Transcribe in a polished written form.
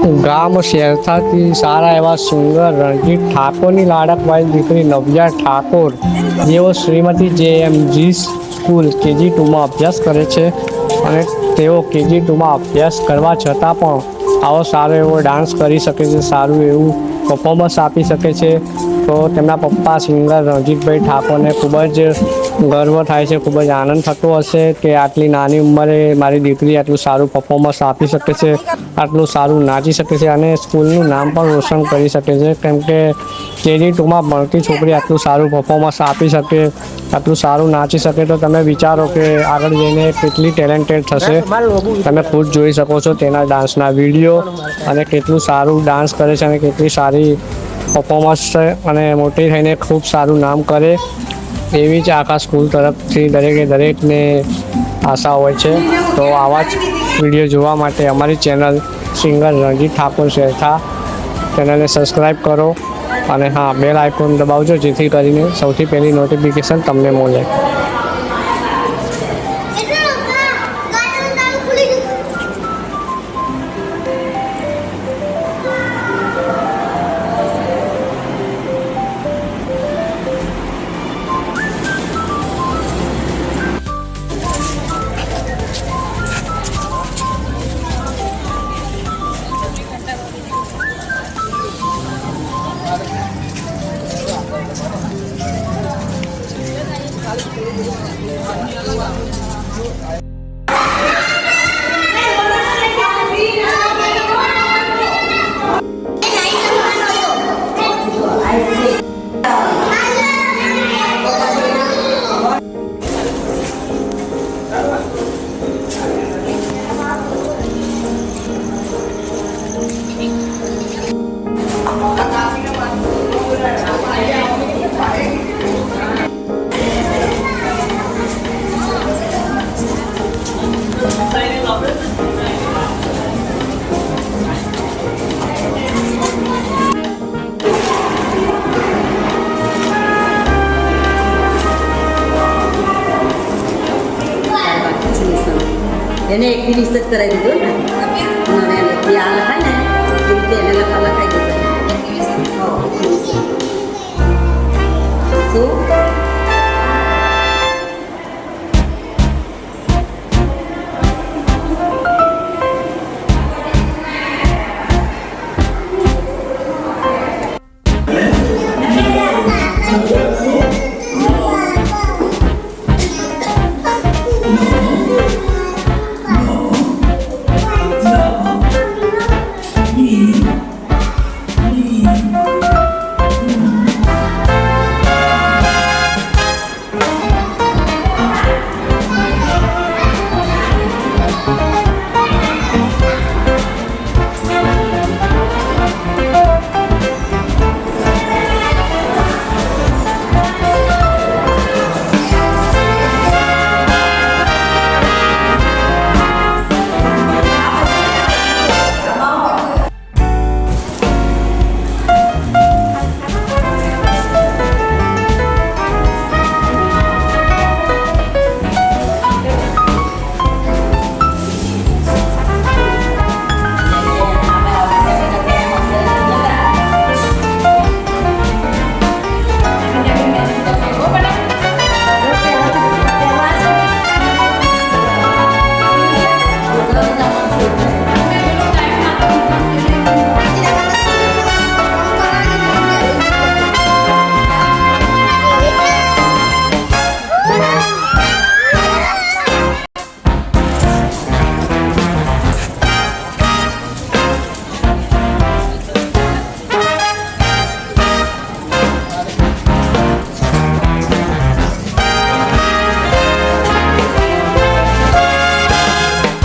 ગામ શેરથાથી સારા એવા સુંદર રણજીત ઠાકોરની લાડકવાળી દીકરી નવ્યા ઠાકોર જેઓ શ્રીમતી JMG સ્કૂલ KG2માં અભ્યાસ કરે છે અને તેઓ KG2માં અભ્યાસ કરવા છતાં પણ આવો સારો એવો ડાન્સ કરી શકે છે, સારું એવું પરફોર્મન્સ આપી શકે છે. તો તેમના પપ્પા સિંગર રણજીતભાઈ ઠાકોરને ખૂબ જ ગર્વ થાય છે, ખૂબ જ આનંદ થતો હશે કે આટલી નાની ઉંમરે મારી દીકરી આટલું સારું પરફોર્મન્સ આપી શકે છે, આટલું સારું નાચી શકે છે અને સ્કૂલનું નામ પણ રોશન કરી શકે છે. કેમ કે KG2માં ભણતી છોકરી આટલું સારું પરફોર્મન્સ આપી શકે, આટલું સારું નાચી શકે તો તમે વિચારો કે આગળ જઈને કેટલી ટેલેન્ટેડ થશે. તમે ખુદ જોઈ શકો છો તેના ડાન્સના વિડીયો અને કેટલું સારું ડાન્સ કરે છે અને કેટલી સારી પરફોર્મન્સ છે અને મોટી થઈને ખૂબ સારું નામ કરે એવી જ આખા સ્કૂલ તરફથી દરેકને આશા હોય છે. તો આવા જ વિડીયો જોવા માટે અમારી ચેનલ સિંગર રણજીત ઠાકોર શેરથા ચેનલને સબસ્ક્રાઈબ કરો અને હા, બેલ આઇકોન દબાવજો જેથી કરીને સૌથી પહેલી નોટિફિકેશન તમને મળે. એને એક ફિનિશ જ કરાવી દીધું ને અને એ આ લખાય ને એ રીતે એને લખાઈ દીધું. શું